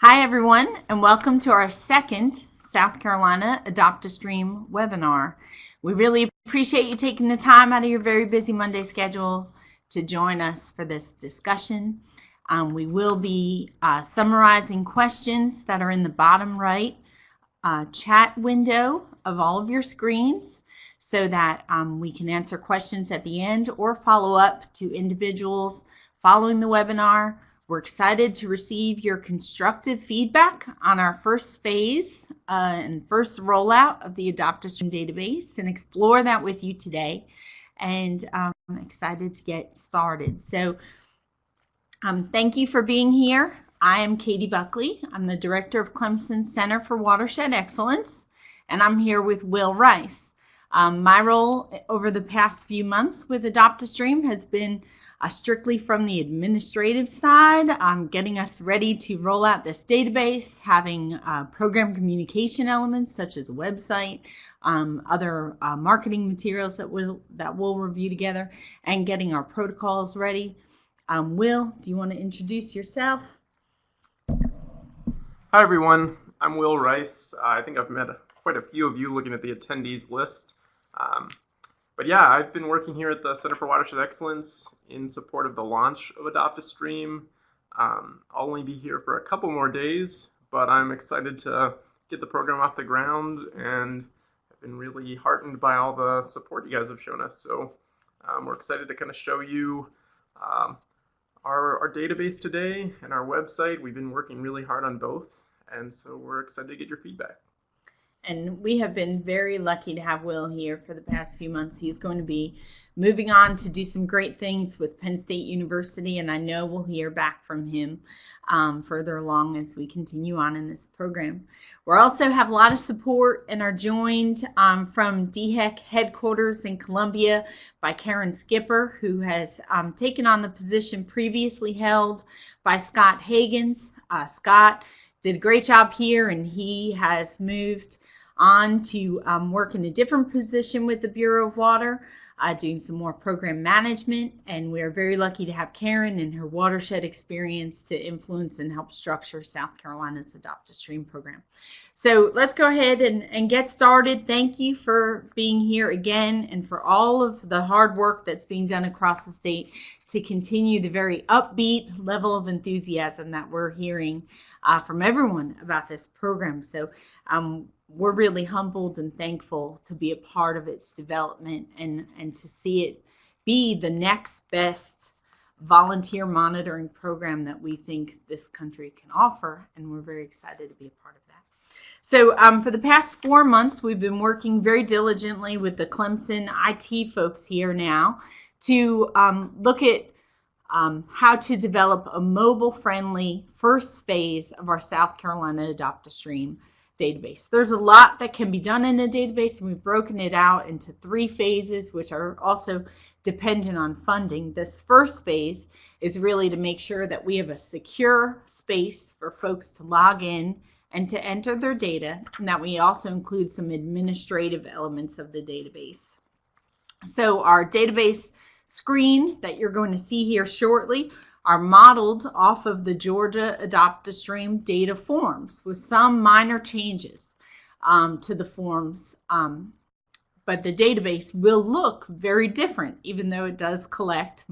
Hi everyone, and welcome to our second South Carolina Adopt a Stream webinar. We really appreciate you taking the time out of your very busy Monday schedule to join us for this discussion. We will be summarizing questions that are in the bottom right chat window of all of your screens so that we can answer questions at the end or follow up to individuals following the webinar. We're excited to receive your constructive feedback on our first phase and first rollout of the Adopt a Stream database and explore that with you today. And I'm excited to get started. So thank you for being here. I am Katie Buckley. I'm the director of Clemson Center for Watershed Excellence, and I'm here with Will Rice. My role over the past few months with Adopt a Stream has been strictly from the administrative side, getting us ready to roll out this database, having program communication elements such as a website, other marketing materials that we'll review together, and getting our protocols ready. Will, do you want to introduce yourself? Hi everyone, I'm Will Rice. I think I've met quite a few of you looking at the attendees list. But yeah, I've been working here at the Center for Watershed Excellence in support of the launch of Adopt a Stream. I'll only be here for a couple more days, but I'm excited to get the program off the ground, and I've been really heartened by all the support you guys have shown us. So we're excited to kind of show you our database today and our website. We've been working really hard on both, and so we're excited to get your feedback. And we have been very lucky to have Will here for the past few months. He's going to be moving on to do some great things with Penn State University, and I know we'll hear back from him further along as we continue on in this program. We also have a lot of support and are joined from DHEC headquarters in Columbia by Karen Skipper, who has taken on the position previously held by Scott Hagans. Scott did a great job here, and he has moved on to work in a different position with the Bureau of Water, doing some more program management, and we're very lucky to have Karen and her watershed experience to influence and help structure South Carolina's Adopt a Stream program. So let's go ahead and get started. Thank you for being here again and for all of the hard work that's being done across the state to continue the very upbeat level of enthusiasm that we're hearing from everyone about this program. So we're really humbled and thankful to be a part of its development and to see it be the next best volunteer monitoring program that we think this country can offer, and we're very excited to be a part of that. So for the past 4 months, we've been working very diligently with the Clemson IT folks here now to look at how to develop a mobile-friendly first phase of our South Carolina Adopt a Stream database. There's a lot that can be done in a database, and we've broken it out into 3 phases, which are also dependent on funding. This first phase is really to make sure that we have a secure space for folks to log in and to enter their data, and that we also include some administrative elements of the database. So our database screen that you're going to see here shortly are modeled off of the Georgia Adopt a Stream data forms with some minor changes to the forms, but the database will look very different even though it does collect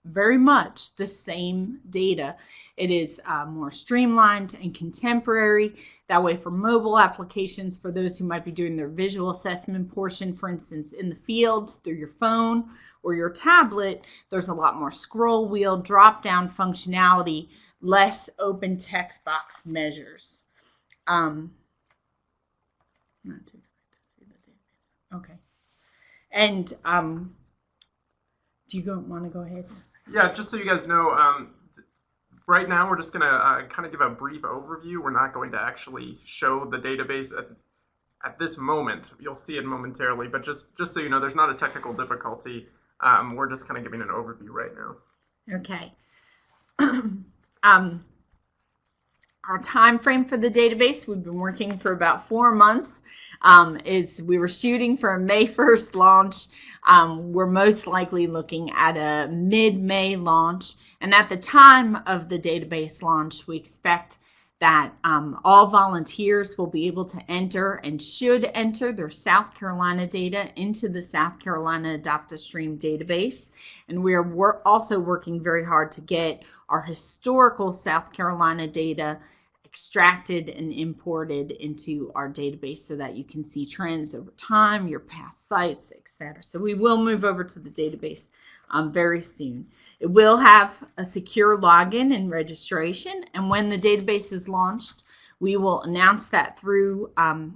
very much the same data. It is more streamlined and contemporary. That way for mobile applications, for those who might be doing their visual assessment portion, for instance, in the field through your phone or your tablet, there's a lot more scroll wheel, drop-down functionality, less open text box measures. Not to expect to see the database. Okay. And do you want to go ahead? Yeah, just so you guys know, right now we're just going to kind of give a brief overview. We're not going to actually show the database at this moment. You'll see it momentarily, but just so you know, there's not a technical difficulty. We're just kind of giving an overview right now. Okay. Our time frame for the database, we've been working for about 4 months, is we were shooting for a May 1st launch. We're most likely looking at a mid-May launch, and at the time of the database launch, we expect that all volunteers will be able to enter and should enter their South Carolina data into the South Carolina Adopt-A-Stream database. And we're also working very hard to get our historical South Carolina data extracted and imported into our database so that you can see trends over time, your past sites, etc. So we will move over to the database very soon. It will have a secure login and registration, and when the database is launched, we will announce that through our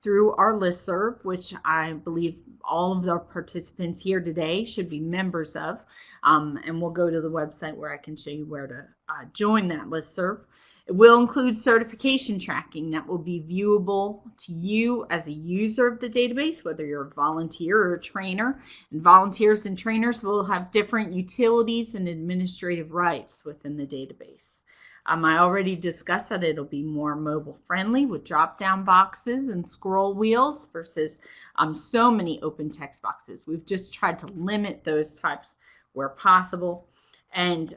listserv, which I believe all of our participants here today should be members of, and we'll go to the website where I can show you where to join that listserv. It will include certification tracking that will be viewable to you as a user of the database, whether you're a volunteer or a trainer. And volunteers and trainers will have different utilities and administrative rights within the database. I already discussed that it'll be more mobile friendly with drop-down boxes and scroll wheels versus so many open text boxes. We've just tried to limit those types where possible. And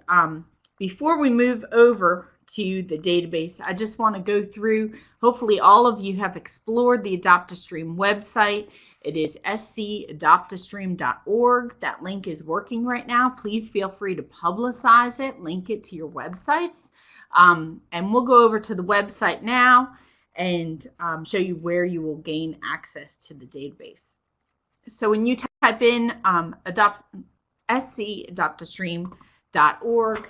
before we move over to the database, I just want to go through, hopefully all of you have explored the Adopt-A-Stream website. It is scadoptastream.org. That link is working right now. Please feel free to publicize it, link it to your websites. And we'll go over to the website now and show you where you will gain access to the database. So when you type in scadoptastream.org,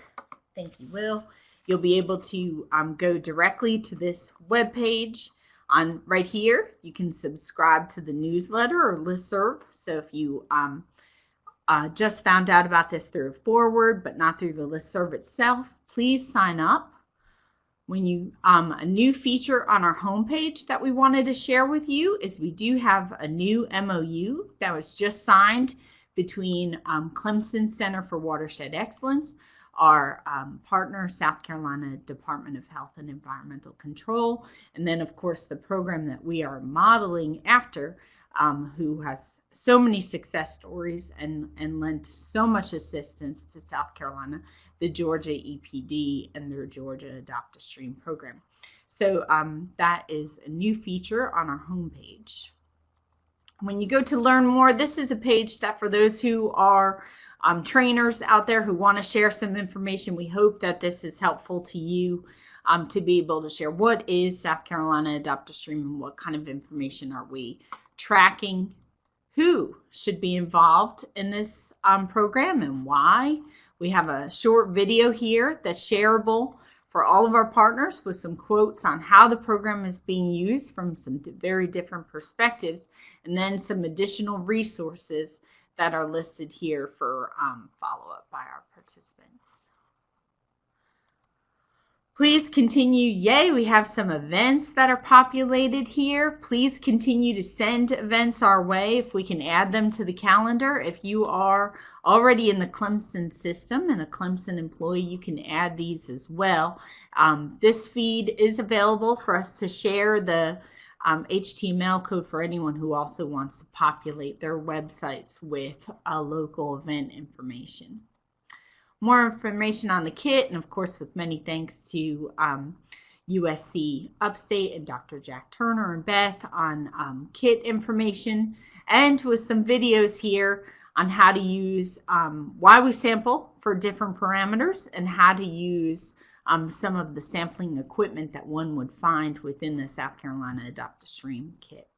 thank you, Will, you'll be able to go directly to this web page. Right here, you can subscribe to the newsletter or listserv. So if you just found out about this through a forward, but not through the listserv itself, please sign up. When you a new feature on our homepage that we wanted to share with you is we do have a new MOU that was just signed between Clemson Center for Watershed Excellence, our partner, South Carolina Department of Health and Environmental Control, and then, of course, the program that we are modeling after, who has so many success stories and lent so much assistance to South Carolina, the Georgia EPD and their Georgia Adopt-A-Stream program. So that is a new feature on our homepage. When you go to learn more, this is a page that for those who are trainers out there who want to share some information, we hope that this is helpful to you to be able to share what is South Carolina Adopt-A-Stream and what kind of information are we tracking, who should be involved in this program and why. We have a short video here that's shareable for all of our partners with some quotes on how the program is being used from some very different perspectives, and then some additional resources that are listed here for follow-up by our participants. Please continue. Yay, we have some events that are populated here. Please continue to send events our way if we can add them to the calendar. If you are already in the Clemson system and a Clemson employee, you can add these as well. This feed is available for us to share the HTML code for anyone who also wants to populate their websites with local event information. More information on the kit, and of course with many thanks to USC Upstate and Dr. Jack Turner and Beth on kit information, and with some videos here on how to use why we sample for different parameters and how to use some of the sampling equipment that one would find within the South Carolina Adopt-A-Stream kit.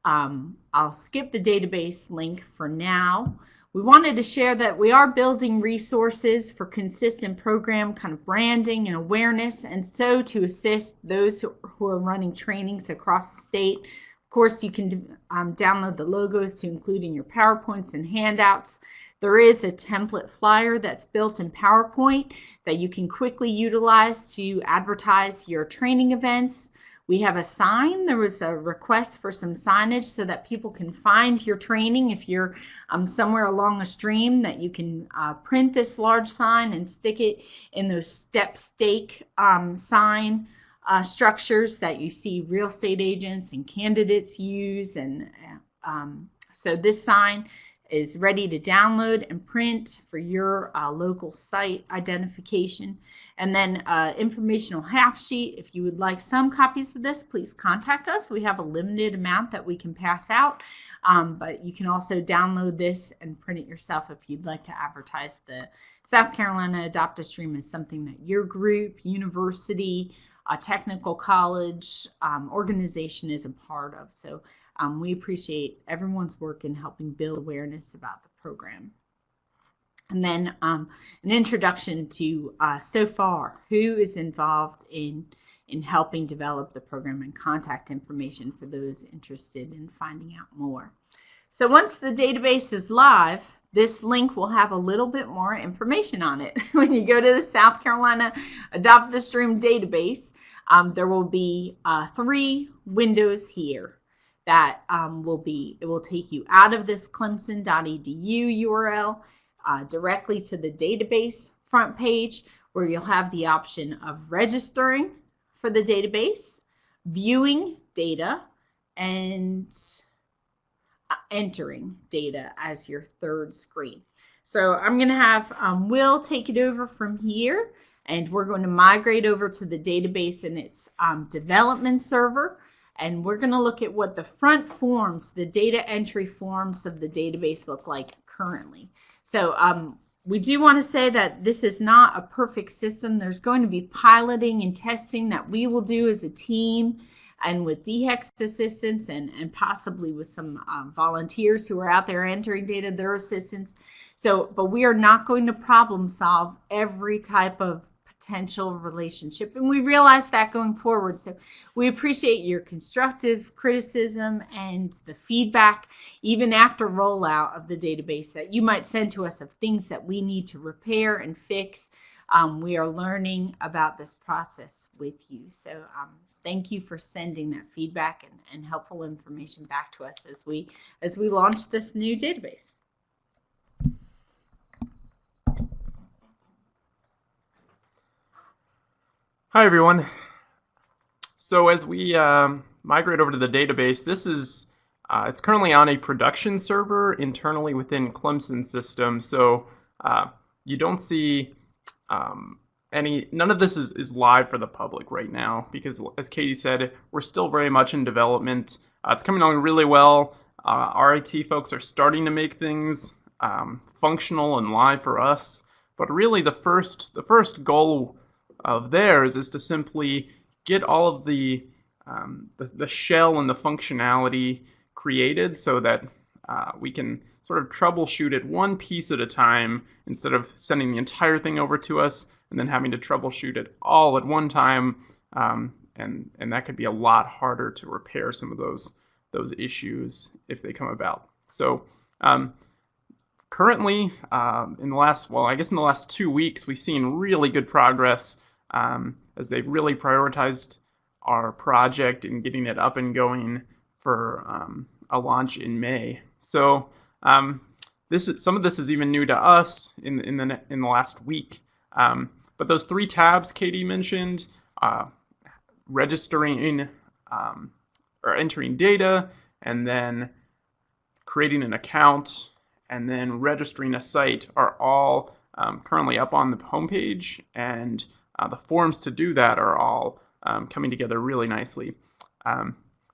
I'll skip the database link for now. We wanted to share that we are building resources for consistent program kind of branding and awareness, and so to assist those who are running trainings across the state. Of course, you can download the logos to include in your PowerPoints and handouts. There is a template flyer that's built in PowerPoint that you can quickly utilize to advertise your training events. We have a sign. There was a request for some signage so that people can find your training if you're somewhere along a stream, that you can print this large sign and stick it in those step stake sign structures that you see real estate agents and candidates use. And so this sign is ready to download and print for your local site identification. And then informational half sheet. If you would like some copies of this, please contact us. We have a limited amount that we can pass out, but you can also download this and print it yourself if you'd like to advertise the South Carolina Adopt a Stream as something that your group, university, technical college, organization is a part of. So we appreciate everyone's work in helping build awareness about the program. And then an introduction to so far who is involved in helping develop the program and contact information for those interested in finding out more. So once the database is live, this link will have a little bit more information on it. When you go to the South Carolina Adopt a Stream database, there will be 3 windows here that it will take you out of this clemson.edu URL directly to the database front page, where you'll have the option of registering for the database, viewing data, and entering data as your third screen. So I'm going to have Will take it over from here, and we're going to migrate over to the database in its development server, and we're going to look at what the front forms, the data entry forms of the database look like currently. So we do want to say that this is not a perfect system. There's going to be piloting and testing that we will do as a team, and with DHEC's assistance and possibly with some volunteers who are out there entering data, their assistance. So, but we are not going to problem solve every type of potential relationship, and we realize that going forward. So we appreciate your constructive criticism and the feedback, even after rollout of the database, that you might send to us of things that we need to repair and fix. We are learning about this process with you. So thank you for sending that feedback and helpful information back to us as we launch this new database. Hi everyone. So as we migrate over to the database, this is it's currently on a production server internally within Clemson system. So you don't see none of this is live for the public right now, because as Katie said, we're still very much in development. It's coming along really well. Our IT folks are starting to make things functional and live for us. But really the first goal of theirs is to simply get all of the shell and the functionality created so that we can sort of troubleshoot it one piece at a time, instead of sending the entire thing over to us and then having to troubleshoot it all at one time, and that could be a lot harder to repair some of those issues if they come about. So currently, in the last 2 weeks, we've seen really good progress as they've really prioritized our project and getting it up and going for a launch in May. So some of this is even new to us in the last week. But those 3 tabs Katie mentioned, registering or entering data, and then creating an account, and then registering a site, are all currently up on the homepage, and the forms to do that are all coming together really nicely.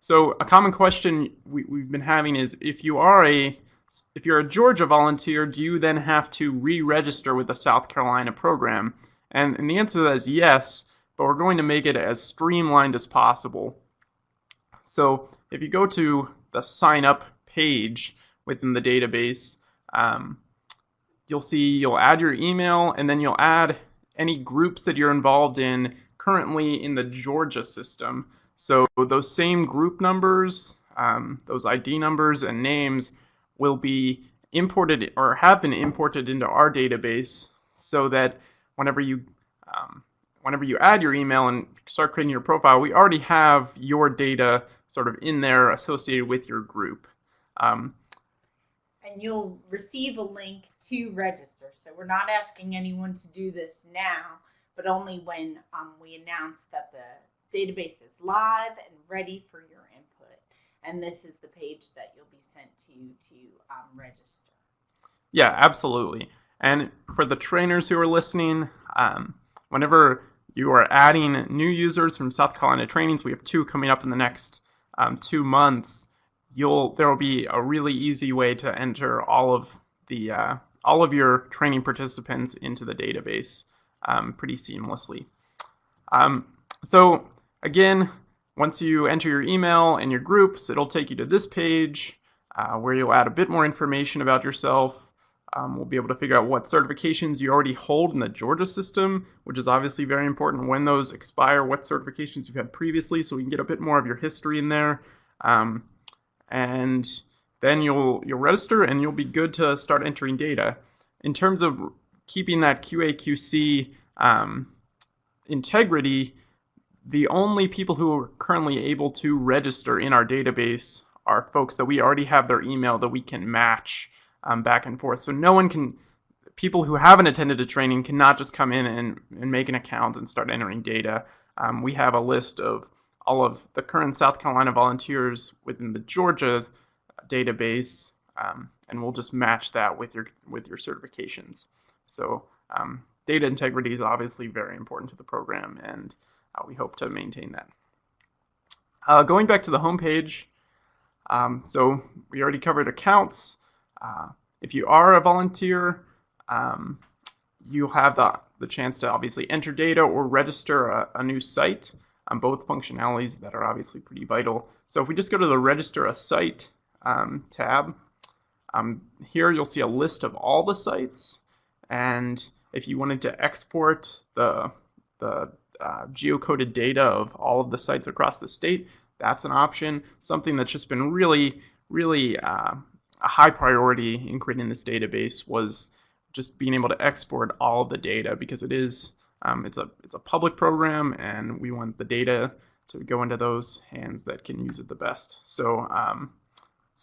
So a common question we've been having is, if you're a Georgia volunteer, do you then have to re-register with the South Carolina program? And the answer to that is yes, but we're going to make it as streamlined as possible. So if you go to the sign up page within the database, you'll add your email, and then you'll add any groups that you're involved in currently in the Georgia system. So those same group numbers, those ID numbers and names will be imported or have been imported into our database, so that whenever you add your email and start creating your profile, we already have your data sort of in there associated with your group. And you'll receive a link to register. So we're not asking anyone to do this now, but only when we announce that the database is live and ready for your input. And this is the page that you'll be sent to register. Yeah, absolutely. And for the trainers who are listening, whenever you are adding new users from South Carolina trainings, we have 2 coming up in the next 2 months. There will be a really easy way to enter all of your training participants into the database pretty seamlessly. So again, once you enter your email and your groups, it'll take you to this page where you'll add a bit more information about yourself. We'll be able to figure out what certifications you already hold in the Georgia system, which is obviously very important when those expire, what certifications you've had previously, so we can get a bit more of your history in there. And then you'll register and you'll be good to start entering data. In terms of keeping that QA/QC integrity, the only people who are currently able to register in our database are folks that we already have their email that we can match back and forth. So people who haven't attended a training cannot just come in and make an account and start entering data. We have a list of all of the current South Carolina volunteers within the Georgia database, and we'll just match that with your certifications. So data integrity is obviously very important to the program, and we hope to maintain that. Going back to the homepage, so we already covered accounts. If you are a volunteer, you'll have the chance to obviously enter data or register a new site, both functionalities that are obviously pretty vital. So if we just go to the Register a Site tab, here you'll see a list of all the sites, and if you wanted to export the geocoded data of all of the sites across the state, that's an option. Something that's just been really a high priority in creating this database was just being able to export all of the data, because it's a public program, and we want the data to go into those hands that can use it the best. So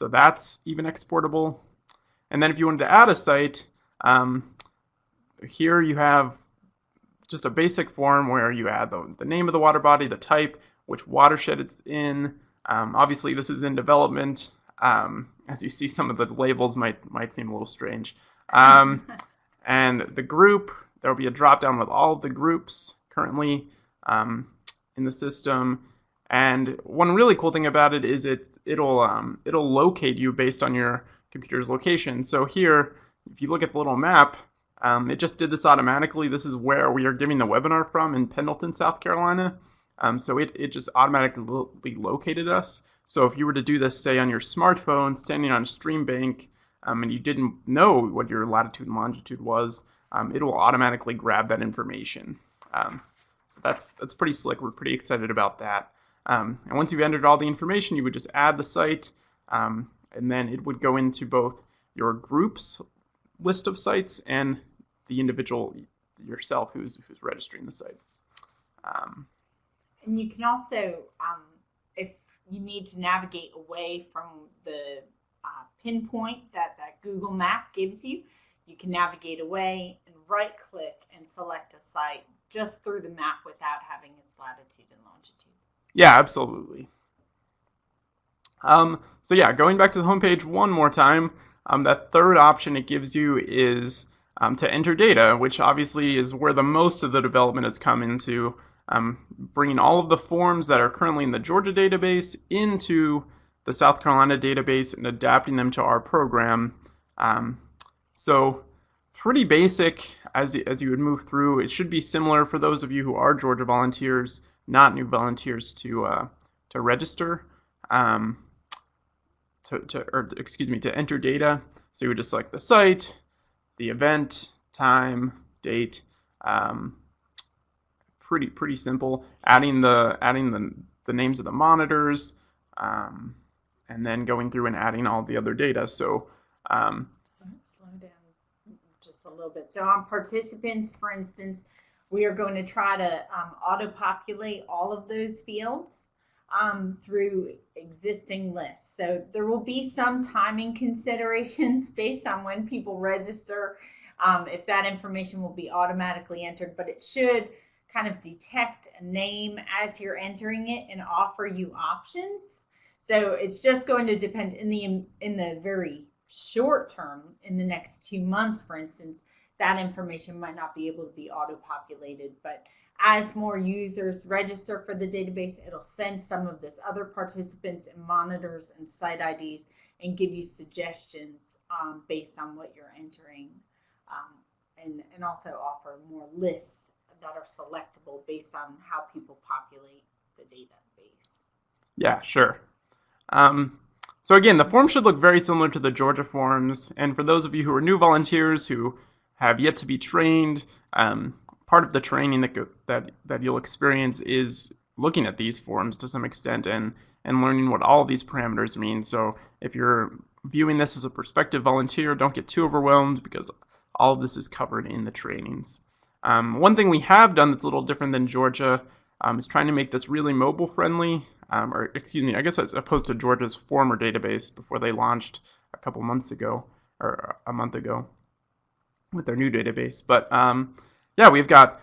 that's even exportable. And then if you wanted to add a site, here you have just a basic form where you add the name of the water body, the type, which watershed it's in. Obviously, this is in development. As you see, some of the labels might seem a little strange. And the group, there will be a drop-down with all of the groups currently in the system. And one really cool thing about it is it'll locate you based on your computer's location. So here, if you look at the little map, it just did this automatically. This is where we are giving the webinar from, in Pendleton, South Carolina. So it just automatically located us. So if you were to do this, say, on your smartphone, standing on a stream bank, and you didn't know what your latitude and longitude was, it will automatically grab that information. So that's pretty slick. We're pretty excited about that. And once you've entered all the information, you would just add the site, and then it would go into both your group's list of sites and the individual yourself who's registering the site. And you can also, if you need to navigate away from the pinpoint that Google Map gives you, you can navigate away and right-click and select a site just through the map without having its latitude and longitude. Yeah, absolutely. So yeah, going back to the homepage one more time, that third option it gives you is to enter data, which obviously is where the most of the development has come into, bringing all of the forms that are currently in the Georgia database into the South Carolina database and adapting them to our program. So pretty basic as you would move through. It should be similar for those of you who are Georgia volunteers, not new volunteers, to register, to enter data. So you would just select the site, the event, time, date. Pretty simple. Adding the names of the monitors, and then going through and adding all the other data. So slow down just a little bit. So on participants, for instance, we are going to try to auto-populate all of those fields through existing lists. So there will be some timing considerations based on when people register, if that information will be automatically entered, but it should kind of detect a name as you're entering it and offer you options. So it's just going to depend in the very short term, in the next 2 months, for instance, that information might not be able to be auto-populated, but as more users register for the database, it'll send some of this other participants and monitors and site IDs and give you suggestions based on what you're entering, and also offer more lists that are selectable based on how people populate the database. Yeah, sure. So again, the form should look very similar to the Georgia forms. And for those of you who are new volunteers who have yet to be trained, part of the training that you'll experience is looking at these forms to some extent and learning what all of these parameters mean. So if you're viewing this as a prospective volunteer, don't get too overwhelmed because all of this is covered in the trainings. One thing we have done that's a little different than Georgia is trying to make this really mobile friendly. Or excuse me, I guess as opposed to Georgia's former database before they launched a couple months ago, or a month ago, with their new database. But yeah, we've got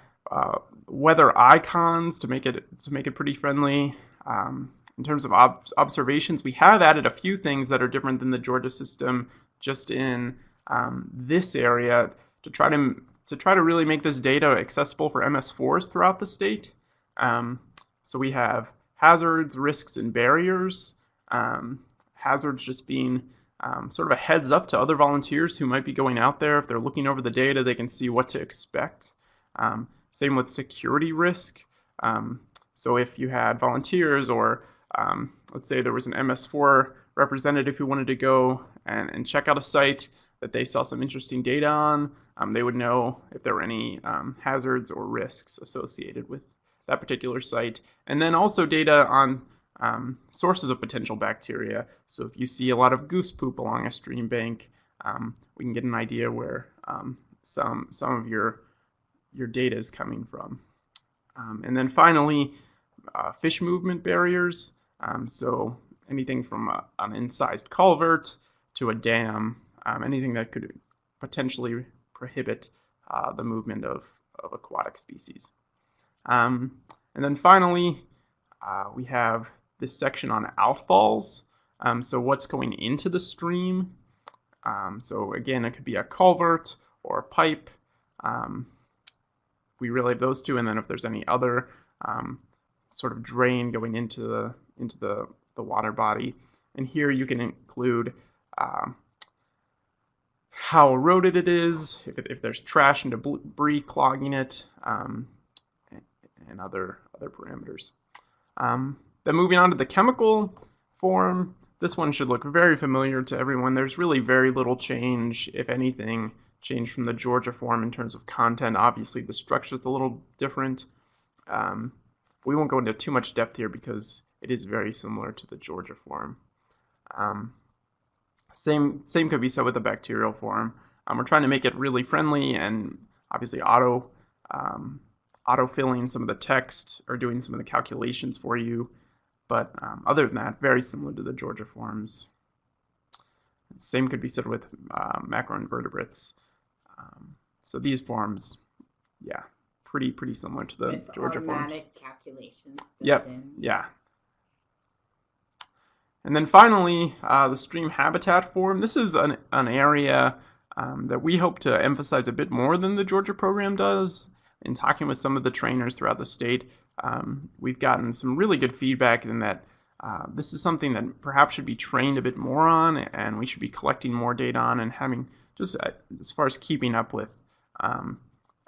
weather icons to make it pretty friendly. In terms of observations, we have added a few things that are different than the Georgia system, just in this area to try to really make this data accessible for MS4s throughout the state. So we have hazards, risks, and barriers. Hazards just being sort of a heads up to other volunteers who might be going out there. If they're looking over the data, they can see what to expect. Same with security risk. So if you had volunteers or let's say there was an MS4 representative who wanted to go and check out a site that they saw some interesting data on, they would know if there were any hazards or risks associated with that particular site. And then also data on sources of potential bacteria. So if you see a lot of goose poop along a stream bank, we can get an idea where some of your data is coming from. And then finally, fish movement barriers. So anything from an incised culvert to a dam, anything that could potentially prohibit the movement of aquatic species. And then finally, we have this section on outfalls. So what's going into the stream. So again, it could be a culvert or a pipe. We relay those two, and then if there's any other sort of drain going into the water body. And here you can include how eroded it is, if there's trash and debris clogging it, and other parameters. Then moving on to the chemical form, this one should look very familiar to everyone. There's really very little change, if anything, change from the Georgia form in terms of content. Obviously, the structure is a little different. We won't go into too much depth here because it is very similar to the Georgia form. Same could be said with the bacterial form. We're trying to make it really friendly and obviously auto-filling some of the text or doing some of the calculations for you. But other than that, very similar to the Georgia forms. Same could be said with macroinvertebrates. So these forms, yeah, pretty similar to the with Georgia forms. Automatic calculations. Yep, yeah. And then finally, the stream habitat form. This is an area that we hope to emphasize a bit more than the Georgia program does. In talking with some of the trainers throughout the state, we've gotten some really good feedback in that this is something that perhaps should be trained a bit more on, and we should be collecting more data on and having just as far as keeping up with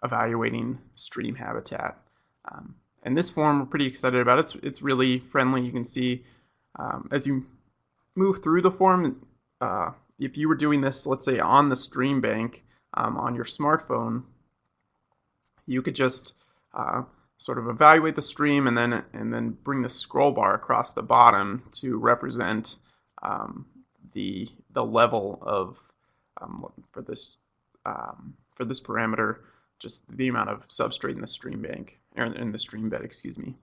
evaluating stream habitat. And this form, we're pretty excited about it. It's really friendly. You can see as you move through the form, if you were doing this, let's say on the stream bank on your smartphone, you could just sort of evaluate the stream and then bring the scroll bar across the bottom to represent the level of for this parameter, just the amount of substrate in the stream bank or in the stream bed, excuse me.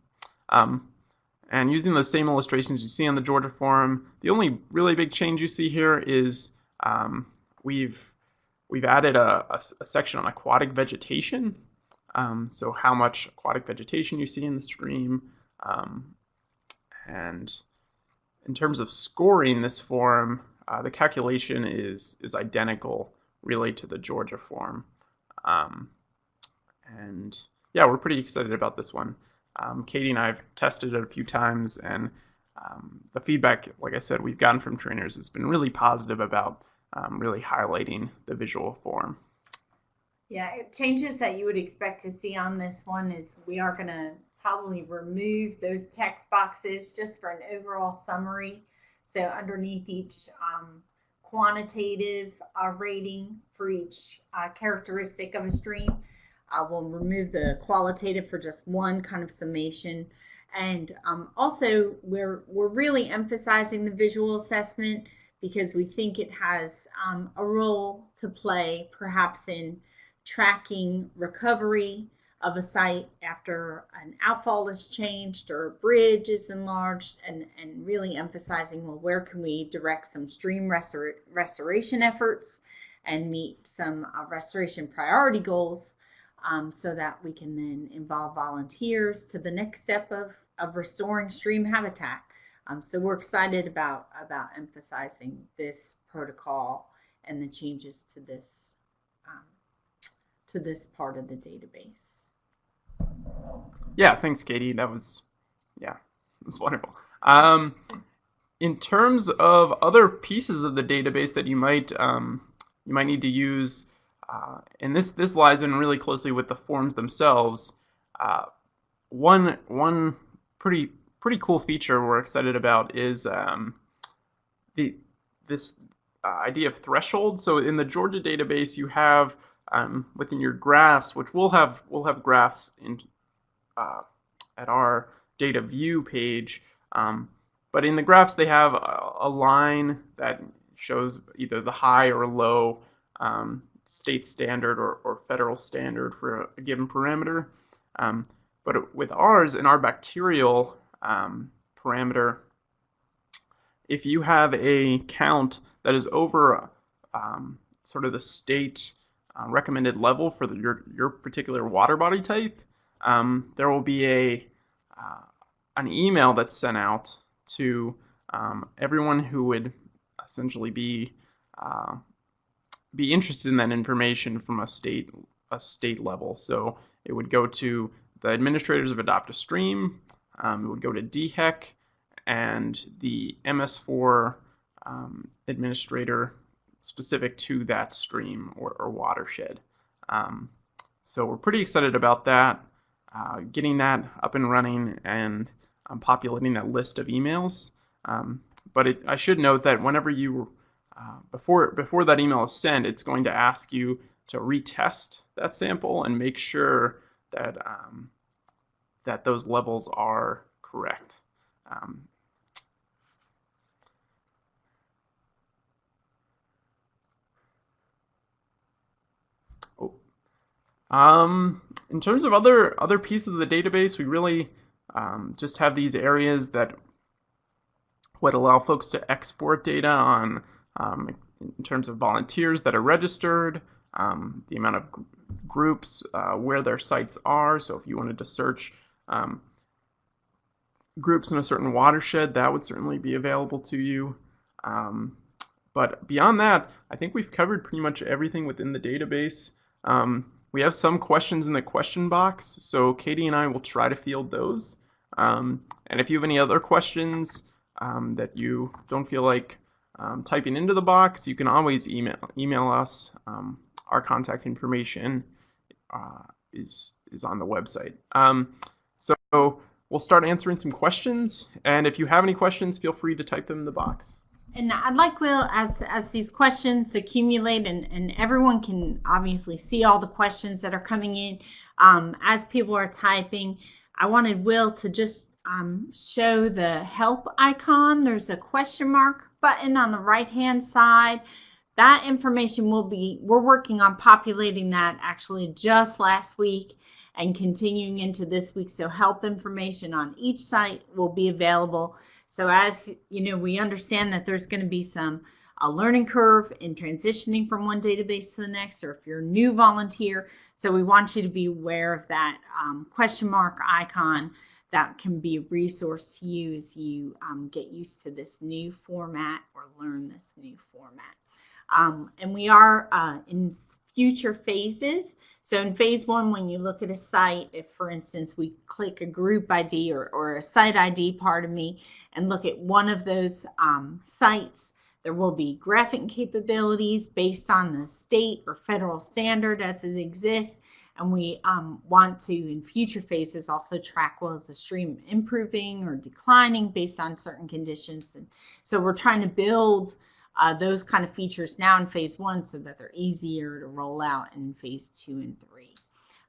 And using those same illustrations you see on the Georgia form, the only really big change you see here is we've added a section on aquatic vegetation. So how much aquatic vegetation you see in the stream. And in terms of scoring this form, the calculation is identical really to the Georgia form. And yeah, we're pretty excited about this one. Katie and I have tested it a few times, and the feedback, like I said, we've gotten from trainers has been really positive about really highlighting the visual form. Yeah, changes that you would expect to see on this one is we are going to probably remove those text boxes just for an overall summary. So underneath each quantitative rating for each characteristic of a stream, we'll remove the qualitative for just one kind of summation. And also, we're really emphasizing the visual assessment because we think it has a role to play, perhaps in tracking recovery of a site after an outfall is changed or a bridge is enlarged, and really emphasizing, well, where can we direct some stream restoration efforts and meet some restoration priority goals, so that we can then involve volunteers to the next step of restoring stream habitat. So we're excited about emphasizing this protocol and the changes to this part of the database. Yeah, thanks, Katie. That's wonderful. In terms of other pieces of the database that you might need to use, and this lies in really closely with the forms themselves. One pretty cool feature we're excited about is this idea of threshold. So in the Georgia database, you have within your graphs, which we'll have graphs in at our data view page. But in the graphs, they have a line that shows either the high or low state standard or federal standard for a given parameter. But with ours, in our bacterial parameter, if you have a count that is over sort of the state recommended level for your particular water body type, there will be an email that's sent out to everyone who would essentially be interested in that information from a state level. So it would go to the administrators of Adopt a Stream. It would go to DHEC and the MS4 administrator specific to that stream or watershed. So we're pretty excited about that, getting that up and running and populating that list of emails. But I should note that whenever you, before that email is sent, it's going to ask you to retest that sample and make sure that that those levels are correct. In terms of other pieces of the database, we really just have these areas that would allow folks to export data on in terms of volunteers that are registered, the amount of groups, where their sites are. So if you wanted to search groups in a certain watershed, that would certainly be available to you. But beyond that, I think we've covered pretty much everything within the database. We have some questions in the question box, so Katie and I will try to field those. And if you have any other questions that you don't feel like typing into the box, you can always email us. Our contact information is on the website. So we'll start answering some questions, and if you have any questions, feel free to type them in the box. And I'd like, Will, as these questions accumulate and everyone can obviously see all the questions that are coming in, as people are typing, I wanted Will to just show the help icon. There's a question mark button on the right-hand side. That information we're working on populating that actually just last week and continuing into this week. So help information on each site will be available. So as you know, we understand that there's going to be a learning curve in transitioning from one database to the next, or if you're a new volunteer. So we want you to be aware of that question mark icon. That can be a resource to you as you get used to this new format or learn this new format. And we are in future phases So in phase one, when you look at a site, if for instance we click a group ID or a site ID, pardon me, and look at one of those sites, there will be graphing capabilities based on the state or federal standard as it exists. And we want to, in future phases, also track, well, is the stream improving or declining based on certain conditions. And so we're trying to build those kind of features now in phase one so that they're easier to roll out in phase 2 and 3.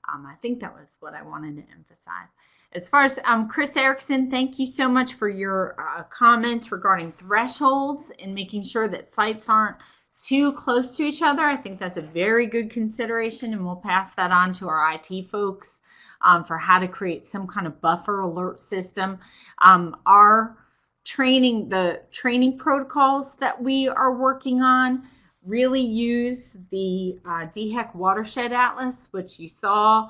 I think that was what I wanted to emphasize. As far as Chris Erickson, thank you so much for your comments regarding thresholds and making sure that sites aren't too close to each other. I think that's a very good consideration, and we'll pass that on to our IT folks for how to create some kind of buffer alert system. Our the training protocols that we are working on really use the DHEC Watershed Atlas, which you saw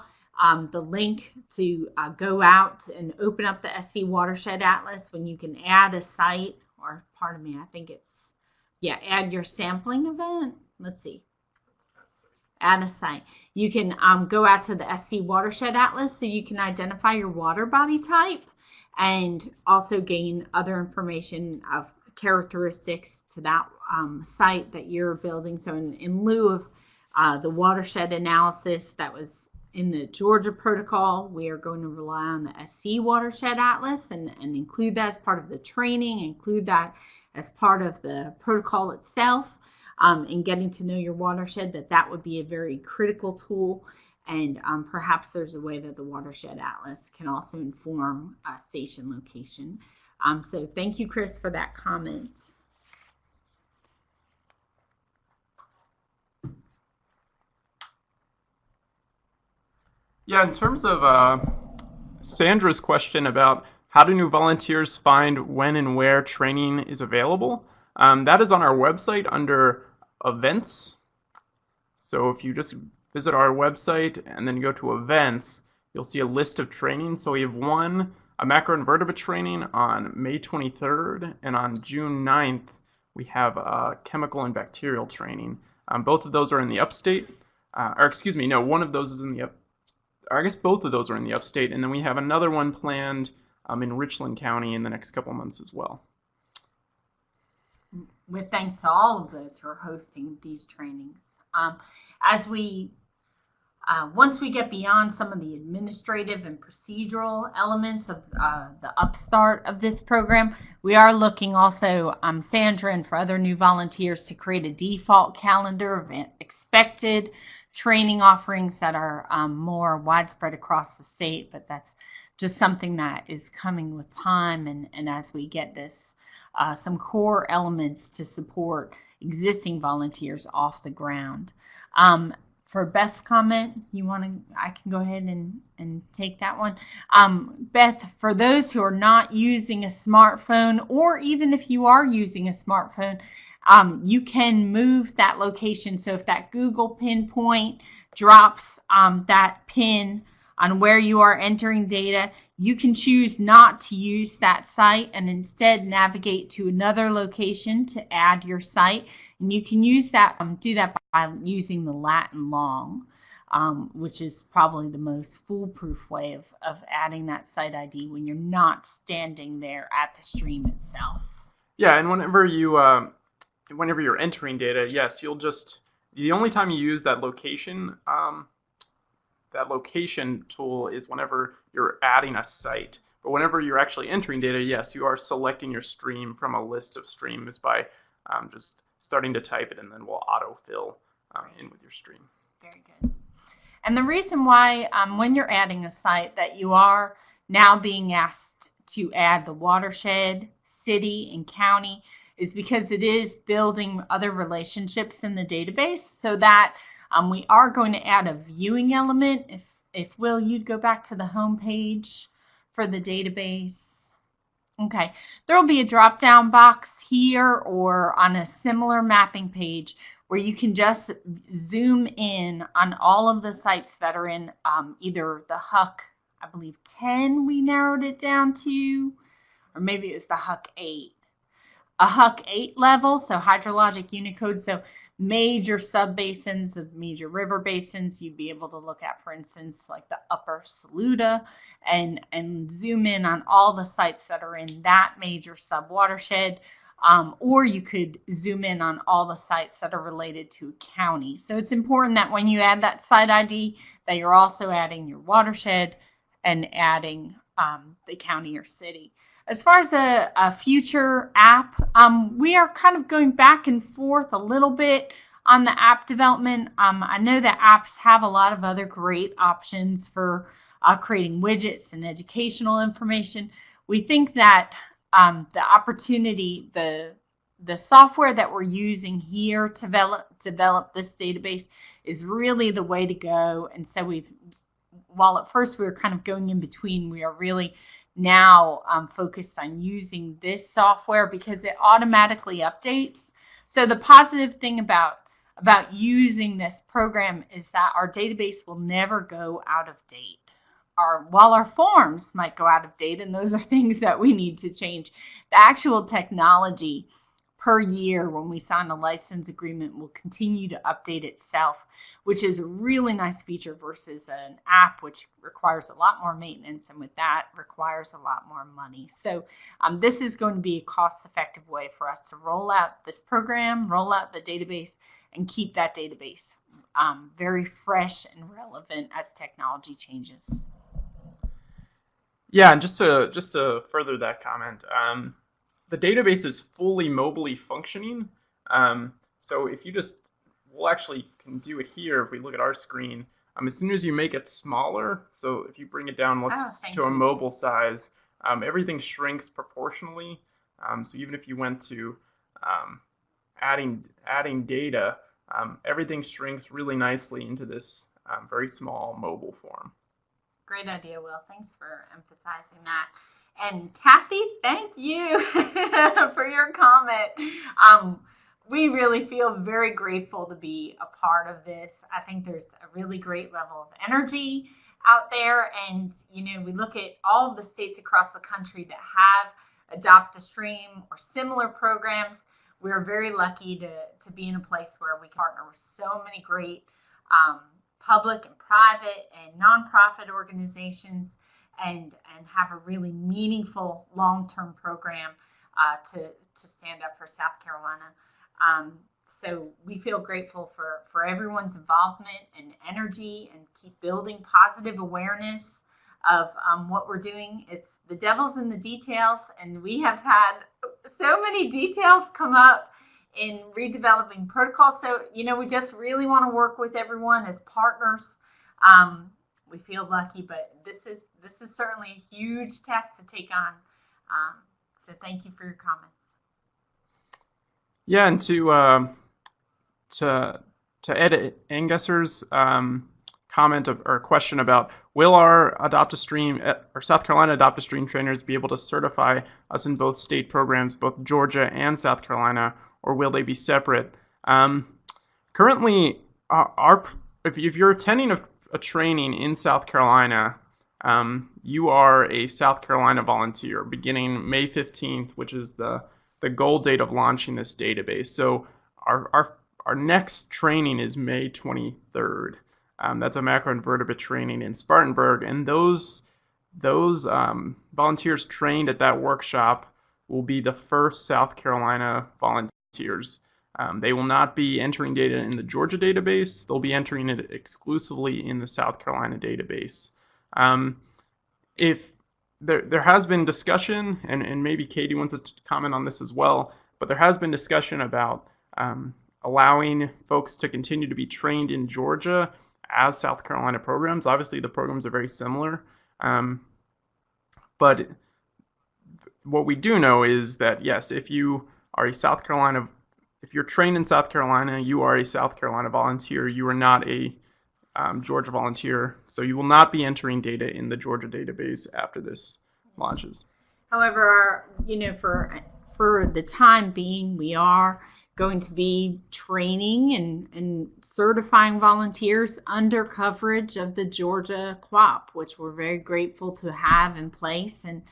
the link to go out and open up the SC Watershed Atlas when you can add a site, or pardon me, I think it's, yeah, add your sampling event. Let's see. Add a site. You can go out to the SC Watershed Atlas so you can identify your water body type and also gain other information of characteristics to that site that you're building. So in lieu of the watershed analysis that was in the Georgia protocol, we are going to rely on the SC Watershed Atlas and include that as part of the training, include that as part of the protocol itself, and getting to know your watershed, that would be a very critical tool. And perhaps there's a way that the Watershed Atlas can also inform station location. So thank you, Chris, for that comment. Yeah, in terms of Sandra's question about how do new volunteers find when and where training is available, that is on our website under events. So if you just visit our website and then go to events, you'll see a list of trainings. So we have a macroinvertebrate training on May 23rd, and on June 9th, we have a chemical and bacterial training. Both of those are in the upstate, or excuse me, no, one of those is in the I guess both of those are in the upstate, and then we have another one planned in Richland County in the next couple of months as well. With thanks to all of those who are hosting these trainings. As we once we get beyond some of the administrative and procedural elements of the upstart of this program, we are looking also, Sandra, and for other new volunteers, to create a default calendar of expected training offerings that are more widespread across the state, but that's just something that is coming with time, and as we get this, some core elements to support existing volunteers off the ground. For Beth's comment, I can go ahead and take that one. Beth, for those who are not using a smartphone, or even if you are using a smartphone, you can move that location. So if that Google pinpoint drops that pin on where you are entering data, you can choose not to use that site and instead navigate to another location to add your site. And you can use that, do that by using the Latin long, which is probably the most foolproof way of adding that site ID when you're not standing there at the stream itself. Yeah, and whenever you're entering data, yes, the only time you use that location tool is whenever you're adding a site. But whenever you're actually entering data, yes, you are selecting your stream from a list of streams by just starting to type it, and then we'll autofill in with your stream. Very good. And the reason why when you're adding a site that you are now being asked to add the watershed, city, and county is because it is building other relationships in the database, so that we are going to add a viewing element. If Will, you'd go back to the home page for the database. Okay, there will be a drop-down box here or on a similar mapping page where you can just zoom in on all of the sites that are in either the HUC, I believe 10 we narrowed it down to, or maybe it was the HUC 8. A HUC 8 level, so hydrologic Unicode. So major sub-basins of major river basins. You'd be able to look at, for instance, like the upper Saluda and zoom in on all the sites that are in that major sub-watershed. Or you could zoom in on all the sites that are related to a county. So it's important that when you add that site ID, that you're also adding your watershed and adding the county or city. As far as a future app, we are kind of going back and forth a little bit on the app development. I know that apps have a lot of other great options for creating widgets and educational information. We think that the opportunity, the software that we're using here to develop this database is really the way to go. And so while at first we were kind of going in between, we are really now focused on using this software because it automatically updates. So the positive thing about using this program is that our database will never go out of date. While our forms might go out of date, and those are things that we need to change, the actual technology per year when we sign a license agreement will continue to update itself, which is a really nice feature versus an app, which requires a lot more maintenance, and with that requires a lot more money. So this is going to be a cost-effective way for us to roll out this program, roll out the database, and keep that database very fresh and relevant as technology changes. Yeah, and just to further that comment, the database is fully mobily functioning. So if you we'll actually can do it here if we look at our screen. As soon as you make it smaller, so if you bring it down to a mobile size, everything shrinks proportionally. So even if you went to adding data, everything shrinks really nicely into this very small mobile form. Great idea, Will. Thanks for emphasizing that. And Kathy, thank you for your comment. We really feel very grateful to be a part of this. I think there's a really great level of energy out there. And, we look at all of the states across the country that have Adopt a Stream or similar programs. We're very lucky to be in a place where we partner with so many great public and private and nonprofit organizations and have a really meaningful long-term program to stand up for South Carolina. So we feel grateful for everyone's involvement and energy and keep building positive awareness of what we're doing. It's the devil's in the details, and we have had so many details come up in redeveloping protocols. So, we just really want to work with everyone as partners. We feel lucky, but this is certainly a huge task to take on. So thank you for your comments. Yeah, and to Ed Angesser's comment or question about will our Adopt a Stream or South Carolina Adopt a Stream trainers be able to certify us in both state programs, both Georgia and South Carolina, or will they be separate? Currently, if you're attending a training in South Carolina, you are a South Carolina volunteer beginning May 15th, which is the goal date of launching this database. So our next training is May 23rd. That's a macroinvertebrate training in Spartanburg, and those volunteers trained at that workshop will be the first South Carolina volunteers. They will not be entering data in the Georgia database. They'll be entering it exclusively in the South Carolina database. If there has been discussion, and maybe Katie wants to comment on this as well, but there has been discussion about allowing folks to continue to be trained in Georgia as South Carolina programs. Obviously, the programs are very similar, but what we do know is that, yes, if you are if you're trained in South Carolina, you are a South Carolina volunteer. You are not a Georgia volunteer, so you will not be entering data in the Georgia database after this launches. However, for the time being, we are going to be training and certifying volunteers under coverage of the Georgia QOP, which we're very grateful to have in place and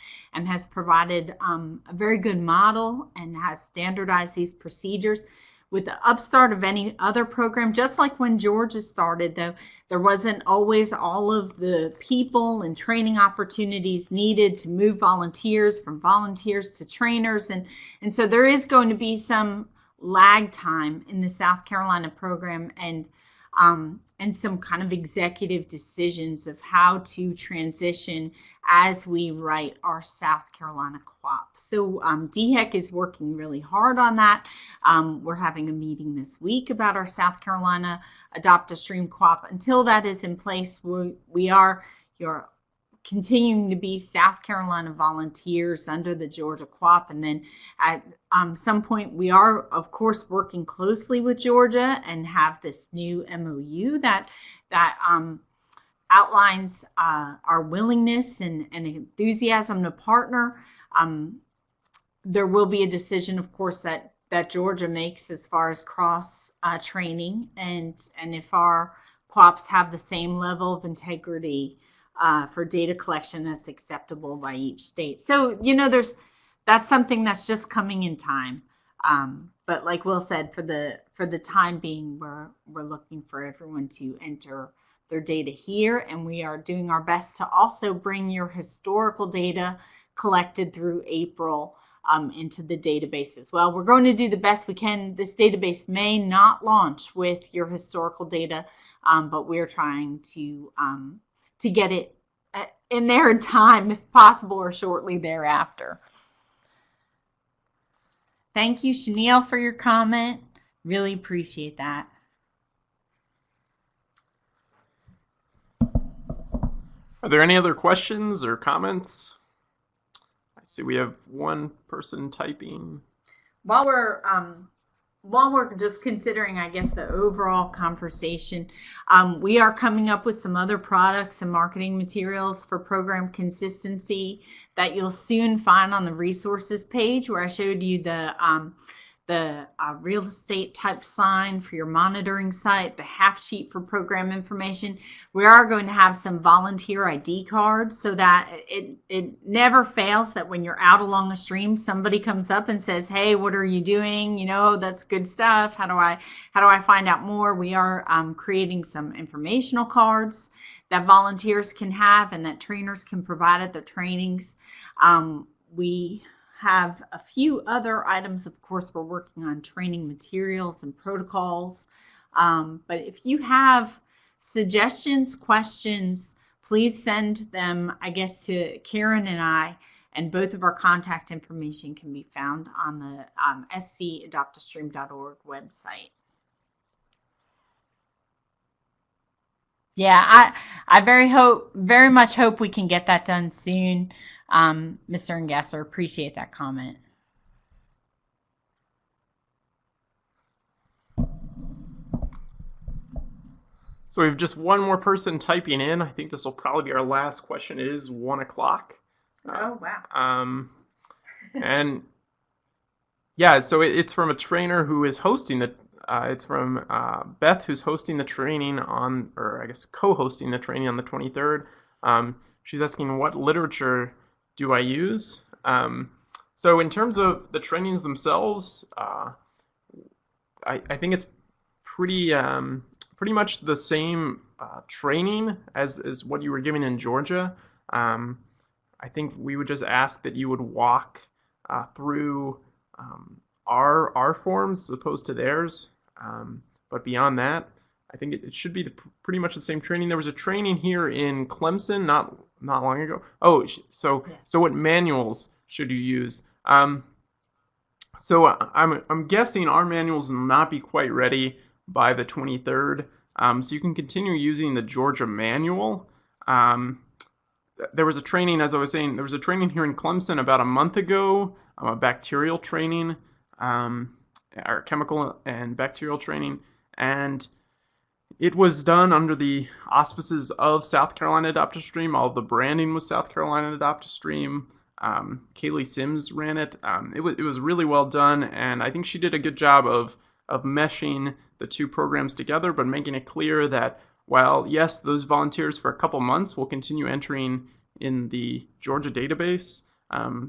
has provided a very good model and has standardized these procedures. with the upstart of any other program, just like when Georgia started, though, there wasn't always all of the people and training opportunities needed to move volunteers from volunteers to trainers. And so there is going to be some lag time in the South Carolina program, and some kind of executive decisions of how to transition as we write our South Carolina QAP. So DHEC is working really hard on that. We're having a meeting this week about our South Carolina Adopt a Stream QAP. Until that is in place, you're continuing to be South Carolina volunteers under the Georgia QAP. And then at some point, we are, of course, working closely with Georgia and have this new MOU that outlines our willingness and enthusiasm to partner. There will be a decision, of course, that Georgia makes as far as cross training and if our QAPs have the same level of integrity for data collection that's acceptable by each state. So, that's something that's just coming in time. But like Will said, for the time being, we're looking for everyone to enter their data here, and we are doing our best to also bring your historical data collected through April into the database as well. We're going to do the best we can. This database may not launch with your historical data, but we're trying to get it in there in time, if possible, or shortly thereafter. Thank you, Chanel, for your comment. Really appreciate that. Are there any other questions or comments? I see we have one person typing. While we're just considering, I guess, the overall conversation, we are coming up with some other products and marketing materials for program consistency that you'll soon find on the resources page, where I showed you the real estate type sign for your monitoring site, the half sheet for program information. We are going to have some volunteer ID cards so that it never fails that when you're out along a stream, somebody comes up and says, hey, what are you doing? That's good stuff. How do I find out more? We are creating some informational cards that volunteers can have and that trainers can provide at their trainings. We have a few other items. Of course, we're working on training materials and protocols. But if you have suggestions, questions, please send them, I guess, to Karen and I, and both of our contact information can be found on the scadoptastream.org website. Yeah, I very much hope we can get that done soon. Mr. Ngasser, appreciate that comment. So we have just one more person typing in. I think this will probably be our last question. It is 1 o'clock. Oh, wow. And yeah, so it's from a trainer who is hosting the, it's from Beth, who's hosting the training or I guess co-hosting the training on the 23rd. She's asking, what literature do I use? So in terms of the trainings themselves, I think it's pretty much the same training as what you were giving in Georgia. I think we would just ask that you would walk through our forms as opposed to theirs. But beyond that, I think it should be pretty much the same training. There was a training here in Clemson not long ago. Oh, so what manuals should you use? So I'm guessing our manuals will not be quite ready by the 23rd. So you can continue using the Georgia manual. There was a training, as I was saying, there was a training here in Clemson about a month ago, a bacterial training, or chemical and bacterial training, and it was done under the auspices of South Carolina Adopt a Stream. All of the branding was South Carolina Adopt a Stream. Kaylee Sims ran it. It was really well done, and I think she did a good job of meshing the two programs together, but making it clear that while, yes, those volunteers for a couple months will continue entering in the Georgia database,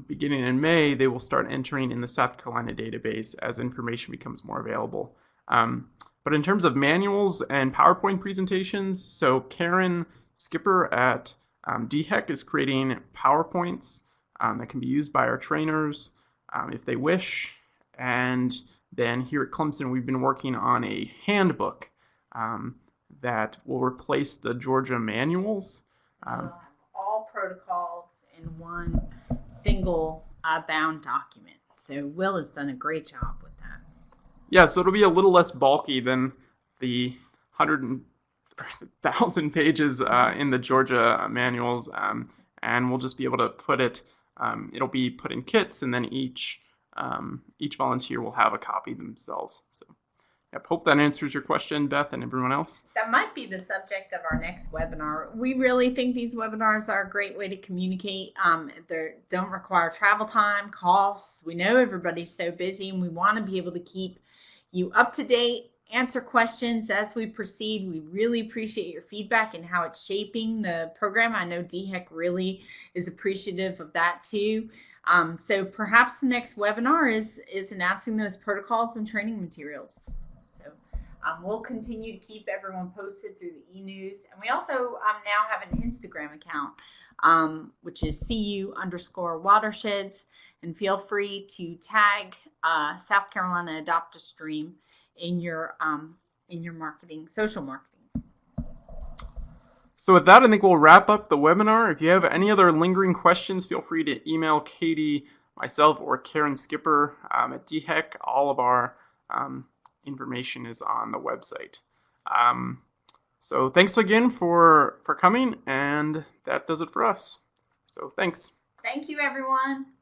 beginning in May, they will start entering in the South Carolina database as information becomes more available. But in terms of manuals and PowerPoint presentations, so Karen Skipper at DHEC is creating PowerPoints that can be used by our trainers if they wish. And then here at Clemson, we've been working on a handbook that will replace the Georgia manuals. We'll have all protocols in one single bound document. So Will has done a great job with that. Yeah, so it'll be a little less bulky than the 100,000 pages in the Georgia manuals, and we'll just be able to put it. It'll be put in kits, and then each volunteer will have a copy themselves. So, yep, hope that answers your question, Beth, and everyone else. That might be the subject of our next webinar. We really think these webinars are a great way to communicate. They don't require travel time, costs. We know everybody's so busy, and we want to be able to keep you up to date, answer questions as we proceed. We really appreciate your feedback and how it's shaping the program. I know DHEC really is appreciative of that too. So perhaps the next webinar is announcing those protocols and training materials. So we'll continue to keep everyone posted through the e-news. And we also now have an Instagram account, which is CU_watersheds. And feel free to tag South Carolina Adopt a Stream in your marketing, social marketing. So with that, I think we'll wrap up the webinar. If you have any other lingering questions, feel free to email Katie, myself, or Karen Skipper at DHEC. All of our information is on the website. So thanks again for coming, and that does it for us. So thanks. Thank you, everyone.